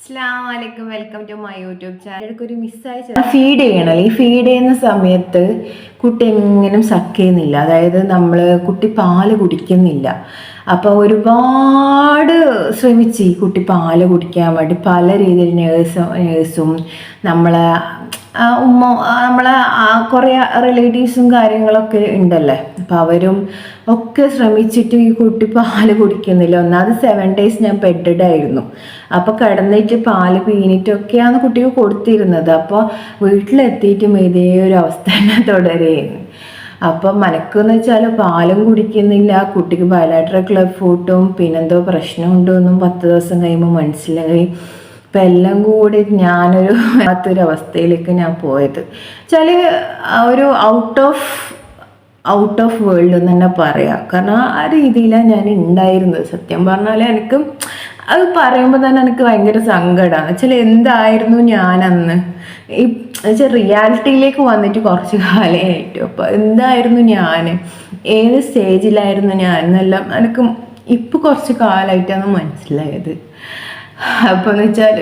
അസ്സലാമലൈക്കും, welcome to my YouTube channel. ഒരു മിസ്സായി ഫീഡ് ചെയ്യണല്ലോ. ഈ ഫീഡ് ചെയ്യുന്ന സമയത്ത് കുട്ടി എങ്ങനെയും സക്ക് ചെയ്യുന്നില്ല, അതായത് കുട്ടി പാല് കുടിക്കുന്നില്ല. അപ്പോൾ ഒരുപാട് ശ്രമിച്ച് ഈ കുട്ടി പാല് കുടിക്കാൻ വേണ്ടി പല രീതിയിൽ നേഴ്സും നമ്മളെ ഉമ്മ നമ്മളെ കുറേ റിലേറ്റീവ്സും കാര്യങ്ങളൊക്കെ ഉണ്ടല്ലേ, അപ്പം അവരും ഒക്കെ ശ്രമിച്ചിട്ട് ഈ കുട്ടി പാല് കുടിക്കുന്നില്ല. ഒന്നാമത് 7 days ഞാൻ ബെഡഡായിരുന്നു. അപ്പോൾ കിടന്നിട്ട് പാല് പീനിട്ടൊക്കെയാണ് കുട്ടിക്ക് കൊടുത്തിരുന്നത്. അപ്പോൾ വീട്ടിലെത്തിയിട്ടും ഇതേ ഒരു അവസ്ഥ തന്നെ തുടരുകയായിരുന്നു. അപ്പം മനക്കെന്ന് വെച്ചാൽ പാലും കുടിക്കുന്നില്ല, കുട്ടിക്ക് ബയലാട്രൽ ക്ലബ് ഫൂട്ടും പിന്നെന്തോ പ്രശ്നമുണ്ടോന്നും 10 ദിവസം കഴിയുമ്പോൾ മനസ്സിലായി. അപ്പം എല്ലാം കൂടി ഞാനൊരു അവസ്ഥയിലേക്ക് ഞാൻ പോയത് വെച്ചാൽ ഒരു ഔട്ട് ഓഫ് വേൾഡ് എന്ന് തന്നെ പറയാം. കാരണം ആ രീതിയിലാണ് ഞാൻ ഉണ്ടായിരുന്നത്. സത്യം പറഞ്ഞാൽ എനിക്ക് അത് പറയുമ്പോൾ തന്നെ എനിക്ക് ഭയങ്കര സങ്കടമാണ്. വെച്ചാൽ എന്തായിരുന്നു ഞാനന്ന് ഈ വെച്ചാൽ റിയാലിറ്റിയിലേക്ക് വന്നിട്ട് കുറച്ച് കാലമായിട്ടു. അപ്പോൾ എന്തായിരുന്നു ഞാൻ, ഏത് സ്റ്റേജിലായിരുന്നു ഞാൻ എന്നെല്ലാം എനിക്ക് ഇപ്പോൾ കുറച്ച് കാലമായിട്ടാണ് മനസ്സിലായത്. അപ്പോൾ എന്ന് വെച്ചാൽ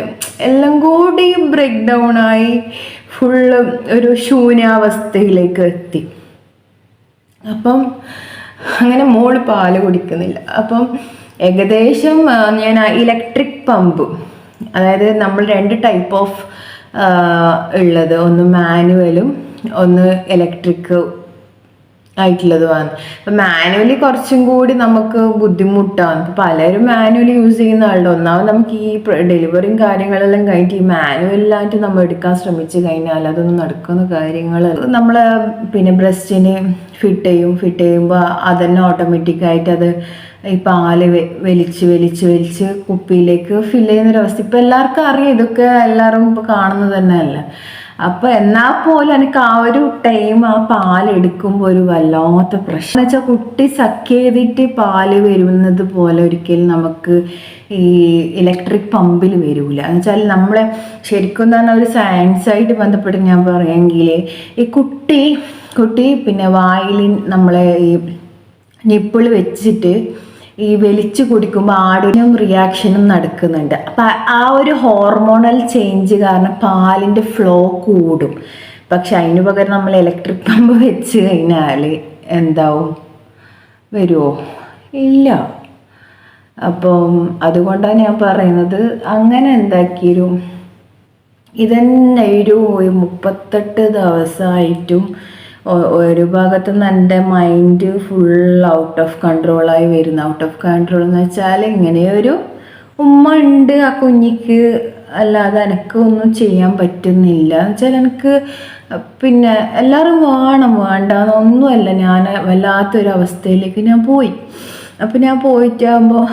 എല്ലാം കൂടി ബ്രേക്ക് ഡൗൺ ആയി ഫുള്ള് ഒരു ശൂന്യാവസ്ഥയിലേക്ക് എത്തി. അപ്പം അങ്ങനെ മോള് പാല് കുടിക്കുന്നില്ല. അപ്പം ഏകദേശം ഞാൻ ഇലക്ട്രിക് പമ്പ്, അതായത് നമ്മൾ 2 ടൈപ്പ് ഓഫ് ഉള്ളത്, ഒന്ന് മാനുവലും ഒന്ന് ഇലക്ട്രിക് ആയിട്ടുള്ളതുമാണ്. അപ്പം മാനുവലി കുറച്ചും കൂടി നമുക്ക് ബുദ്ധിമുട്ടാണ്. ഇപ്പം പലരും മാനുവലി യൂസ് ചെയ്യുന്ന ആളുടെ ഒന്നാമത് നമുക്ക് ഈ ഡെലിവറിയും കാര്യങ്ങളെല്ലാം കഴിഞ്ഞിട്ട് ഈ മാനുവലായിട്ട് നമ്മൾ എടുക്കാൻ ശ്രമിച്ചു കഴിഞ്ഞാൽ അതൊന്നും നടക്കുന്ന കാര്യങ്ങൾ നമ്മൾ പിന്നെ ബ്രസ്റ്റിന് ഫിറ്റ് ചെയ്യുമ്പോൾ അതന്നെ ഓട്ടോമാറ്റിക്കായിട്ട് അത് ഈ പാല് വലിച്ച് കുപ്പിയിലേക്ക് ഫില്ല് ചെയ്യുന്നൊരവസ്ഥ ഇപ്പം എല്ലാവർക്കും അറിയാം. ഇതൊക്കെ എല്ലാവരും ഇപ്പോൾ കാണുന്നത് തന്നെയല്ല. അപ്പോൾ എന്നാൽ പോലും എനിക്ക് ആ ഒരു ടൈം ആ പാലെടുക്കുമ്പോൾ ഒരു വല്ലാത്ത പ്രശ്നം എന്ന് വെച്ചാൽ കുട്ടി സക്ക് ചെയ്തിട്ട് പാല് വരുന്നത് പോലെ ഒരിക്കലും നമുക്ക് ഈ ഇലക്ട്രിക് പമ്പിൽ വരില്ല. എന്ന് വെച്ചാൽ നമ്മളെ ശരിക്കും തന്നെ ഒരു സയൻസായിട്ട് ബന്ധപ്പെട്ട് ഞാൻ പറയുമെങ്കിൽ ഈ കുട്ടി പിന്നെ വായിൽ നമ്മളെ ഈ നിപ്പിൾ വെച്ചിട്ട് ഈ വലിച്ചു കുടിക്കുമ്പോൾ ആടിനും റിയാക്ഷനും നടക്കുന്നുണ്ട്. അപ്പം ആ ഒരു ഹോർമോണൽ ചേഞ്ച് കാരണം പാലിൻ്റെ ഫ്ലോ കൂടും. പക്ഷെ അതിന് പകരം നമ്മൾ ഇലക്ട്രിക് പമ്പ് വെച്ച് കഴിഞ്ഞാൽ എന്താവും, വരുമോ? ഇല്ല. അപ്പം അതുകൊണ്ടാണ് ഞാൻ പറയുന്നത്, അങ്ങനെ എന്താക്കിയൊരു ഇതന്നെ ഒരു 38 ദിവസമായിട്ടും ഒരു ഭാഗത്ത് നിന്ന് എൻ്റെ മൈൻഡ് ഫുൾ ഔട്ട് ഓഫ് കൺട്രോളായി വരുന്നു. ഔട്ട് ഓഫ് കൺട്രോൾ എന്ന് വെച്ചാൽ ഇങ്ങനെയൊരു ഉമ്മ ഉണ്ട് ആ കുഞ്ഞിക്ക്, അല്ലാതെ എനിക്ക് ഒന്നും ചെയ്യാൻ പറ്റുന്നില്ല. എന്ന് വെച്ചാൽ എനിക്ക് പിന്നെ എല്ലാവരും വേണ്ടാന്നൊന്നുമല്ല, ഞാൻ വല്ലാത്തൊരവസ്ഥയിലേക്ക് ഞാൻ പോയി. അപ്പം ഞാൻ പോയിട്ടാകുമ്പോൾ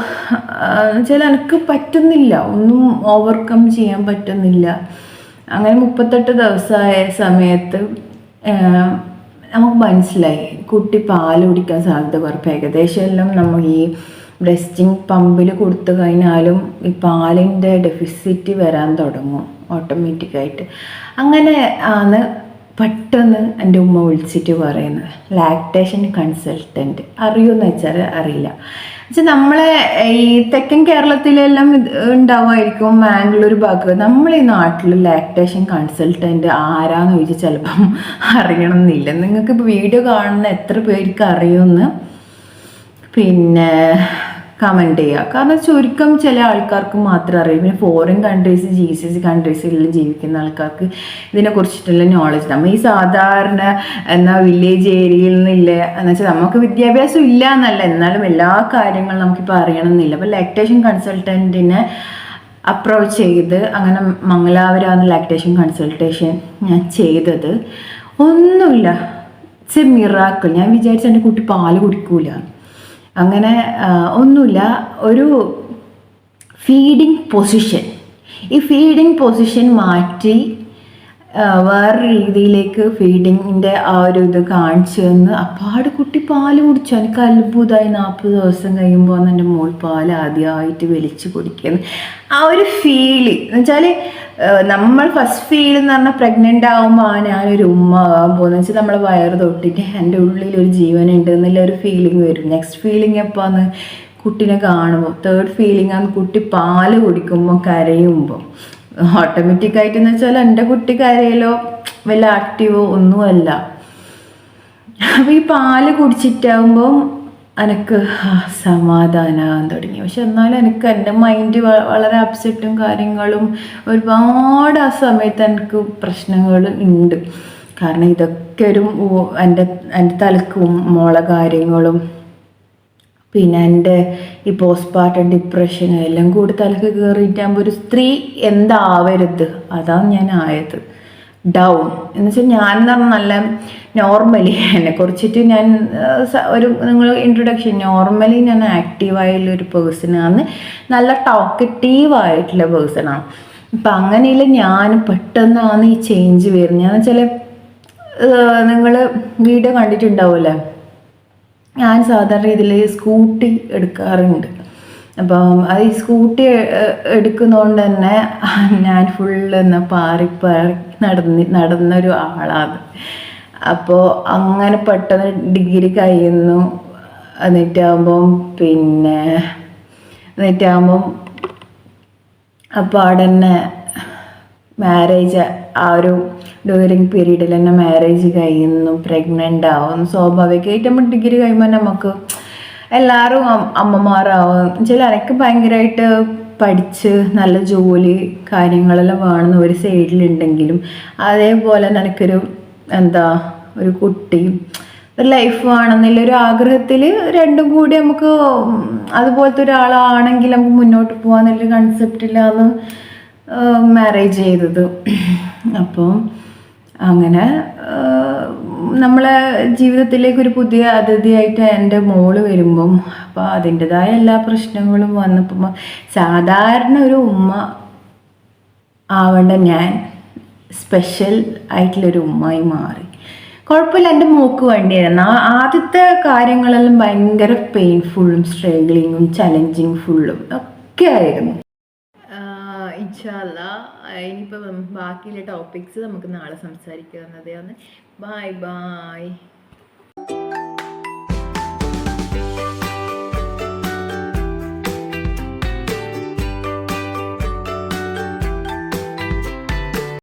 വെച്ചാൽ എനിക്ക് പറ്റുന്നില്ല, ഒന്നും ഓവർകം ചെയ്യാൻ പറ്റുന്നില്ല. അങ്ങനെ 38 ദിവസമായ സമയത്ത് നമുക്ക് മനസ്സിലായി കുട്ടി പാല് കുടിക്കാൻ സാധ്യത കുറവ്. ഏകദേശം എല്ലാം നമ്മൾ ഈ ബ്രസ്റ്റിംഗ് പമ്പിൽ കൊടുത്തു കഴിഞ്ഞാലും ഈ പാലിൻ്റെ ഡെഫിസിറ്റ് വരാൻ തുടങ്ങും ഓട്ടോമാറ്റിക്കായിട്ട്. അങ്ങനെ ആണ് പെട്ടെന്ന് എൻ്റെ ഉമ്മ വിളിച്ചിട്ട് പറയുന്നത്, ലാക്ടേഷൻ കൺസൾട്ടൻറ്റ് അറിയുമെന്ന് വെച്ചാൽ അറിയില്ല. വെച്ചാൽ നമ്മളെ ഈ തെക്കൻ കേരളത്തിലെല്ലാം ഉണ്ടാവുമായിരിക്കും, മാംഗ്ലൂർ ഭാഗത്ത്. നമ്മളീ നാട്ടിൽ ലാക്ടേഷൻ കൺസൾട്ടൻറ്റ് ആരാന്ന് ചോദിച്ചാൽ ചിലപ്പം അറിയണമെന്നില്ല. നിങ്ങൾക്കിപ്പോൾ വീഡിയോ കാണുന്ന എത്ര പേർക്ക് അറിയുമെന്ന് പിന്നെ കമൻറ്റ് ചെയ്യുക. കാരണം ചുരുക്കം ചില ആൾക്കാർക്ക് മാത്രമേ അറിയൂ. പിന്നെ ഫോറിൻ കൺട്രീസ് GCC കൺട്രീസിലെല്ലാം ജീവിക്കുന്ന ആൾക്കാർക്ക് ഇതിനെക്കുറിച്ചിട്ടുള്ള നോളജ്. നമ്മൾ ഈ സാധാരണ വില്ലേജ് ഏരിയയിൽ നിന്നില്ല എന്ന് വെച്ചാൽ നമുക്ക് വിദ്യാഭ്യാസം ഇല്ല എന്നല്ല, എന്നാലും എല്ലാ കാര്യങ്ങളും നമുക്കിപ്പോൾ അറിയണമെന്നില്ല. അപ്പോൾ ലാക്ടേഷൻ കൺസൾട്ടൻറ്റിനെ അപ്രോച്ച് ചെയ്ത് അങ്ങനെ മംഗലാപുരമാണ് ലാക്ടേഷൻ കൺസൾട്ടേഷൻ ഞാൻ ചെയ്തത്. ഒന്നുമില്ല, ഇറ്റ്സ് എ മിറാക്കിൾ. ഞാൻ വിചാരിച്ചു എൻ്റെ കുട്ടി പാല് കുടിക്കൂല, അങ്ങനെ ഒന്നുമില്ല. ഒരു ഫീഡിങ് പൊസിഷൻ, ഈ ഫീഡിങ് പൊസിഷൻ മാറ്റി വേറെ രീതിയിലേക്ക് ഫീഡിങ്ങിൻ്റെ ആ ഒരു ഇത് കാണിച്ചു തന്ന് അപ്പാട് കുട്ടി പാല് കുടിച്ചു. എനിക്ക് അത്ഭുതമായി. 40 ദിവസം കഴിയുമ്പോൾ എൻ്റെ മോൾ പാൽ ആദ്യമായിട്ട് വലിച്ചു കുടിക്കുന്നു. ആ ഒരു ഫീല് എന്ന് വെച്ചാൽ നമ്മൾ ഫസ്റ്റ് ഫീൽ എന്ന് പറഞ്ഞാൽ പ്രഗ്നൻ്റ് ആകുമ്പോൾ ഞാനൊരു ഉമ്മ ആകാൻ പോകുന്നത് വെച്ചാൽ നമ്മളെ വയറ് തൊട്ടിട്ട് എൻ്റെ ഉള്ളിലൊരു ജീവനുണ്ട് എന്നുള്ള ഒരു ഫീലിംഗ് വരും. നെക്സ്റ്റ് ഫീലിംഗ് എപ്പോഴാണ് കുട്ടീനെ കാണുമ്പോൾ തേർഡ് ഫീലിംഗ് ആണ് കുട്ടി പാല് കുടിക്കുമ്പോൾ കരയുമ്പോൾ. ഓട്ടോമാറ്റിക്കായിട്ടെന്ന് വെച്ചാൽ എൻ്റെ കുട്ടി കരയിലോ വല്ല ആക്റ്റീവോ ഒന്നുമല്ല. അപ്പം ഈ പാല് കുടിച്ചിട്ടാകുമ്പോൾ എനിക്ക് സമാധാനമാകാൻ തുടങ്ങി. പക്ഷെ എന്നാലും എനിക്ക് എൻ്റെ മൈൻഡ് വളരെ അപ്സെറ്റും കാര്യങ്ങളും ഒരുപാട് ആ സമയത്ത് എനിക്ക് പ്രശ്നങ്ങൾ ഉണ്ട്. കാരണം ഇതൊക്കെ ഒരു എൻ്റെ തലക്കും മോളെ കാര്യങ്ങളും പിന്നെ എൻ്റെ ഈ പോസ്റ്റ്പാർട്ടം ഡിപ്രഷൻ എല്ലാം കൂടി തലക്ക് കയറിയിട്ടാകുമ്പോൾ ഒരു സ്ത്രീ എന്താവരുത് അതാണ് ഞാൻ ആയത്. ഡൗൺ എന്ന് വെച്ചാൽ ഞാൻ എന്ന് പറഞ്ഞാൽ നല്ല നോർമലി എന്നെ കുറിച്ചിട്ട് ഞാൻ ഒരു നിങ്ങൾ ഇൻട്രൊഡക്ഷൻ നോർമലി ഞാൻ ആക്റ്റീവായുള്ളൊരു പേഴ്സണാണ്, നല്ല ടോക്കറ്റീവായിട്ടുള്ള പേഴ്സണാണ്. അപ്പം അങ്ങനെയുള്ള ഞാൻ പെട്ടെന്നാണ് ഈ ചേഞ്ച് വരുന്നത്. എന്ന് വെച്ചാൽ നിങ്ങൾ വീഡിയോ കണ്ടിട്ടുണ്ടാവുമല്ലേ, ഞാൻ സാധാരണ രീതിയിൽ സ്കൂട്ടി എടുക്കാറുണ്ട്. അപ്പം അത് ഈ സ്കൂട്ടി എടുക്കുന്നതുകൊണ്ട് തന്നെ ഞാൻ ഫുള്ള് പാറി നടന്നൊരു ആളാണ്. അപ്പോൾ അങ്ങനെ പെട്ടെന്ന് ഡിഗ്രി കഴിയുന്നു. എന്നിട്ടാകുമ്പം അപ്പോൾ അവിടെ തന്നെ മാരേജ് ആ ഒരു ഡ്യൂറിങ് പീരീഡിൽ തന്നെ മാരേജ് കഴിയുന്നു, പ്രഗ്നൻ്റ് ആവുന്നു. സ്വാഭാവികമായിട്ട് നമ്മൾ ഡിഗ്രി കഴിയുമ്പോൾ നമുക്ക് എല്ലാവരും അമ്മമാരാവും. ചില എനിക്ക് ഭയങ്കരമായിട്ട് പഠിച്ച് നല്ല ജോലി കാര്യങ്ങളെല്ലാം വേണമെന്ന് ഒരു സൈഡിലുണ്ടെങ്കിലും അതേപോലെ തന്നെ എനിക്കൊരു ഒരു കുട്ടി ഒരു ലൈഫ് വേണമെന്നുള്ളൊരു ആഗ്രഹത്തിൽ രണ്ടും കൂടി നമുക്ക് അതുപോലത്തെ ഒരാളാണെങ്കിൽ നമുക്ക് മുന്നോട്ട് പോകാമെന്നുള്ളൊരു കൺസെപ്റ്റിലാണ് മാരേജ് ചെയ്തത്. അപ്പോൾ അങ്ങനെ നമ്മളെ ജീവിതത്തിലേക്ക് ഒരു പുതിയ അതിഥിയായിട്ട് എൻ്റെ മോള് വരുമ്പം അപ്പോൾ അതിൻ്റെതായ എല്ലാ പ്രശ്നങ്ങളും വന്നപ്പോൾ സാധാരണ ഒരു ഉമ്മ ആവേണ്ട ഞാൻ സ്പെഷ്യൽ ആയിട്ടുള്ളൊരു ഉമ്മയായി മാറി. കുഴപ്പമില്ല, എൻ്റെ മോക്ക് വേണ്ടിയായിരുന്നു. ആദ്യത്തെ കാര്യങ്ങളെല്ലാം ഭയങ്കര പെയിൻഫുള്ളും സ്ട്രഗ്ലിങ്ങും ചലഞ്ചിങ് ഫുള്ളും ഒക്കെ ആയിരുന്നു. ഇൻഷാ അല്ലാഹ് ഇനിയിപ്പോൾ ബാക്കിയുള്ള ടോപ്പിക്സ് നമുക്ക് നാളെ സംസാരിക്കാവുന്നതാണ്. Bye bye.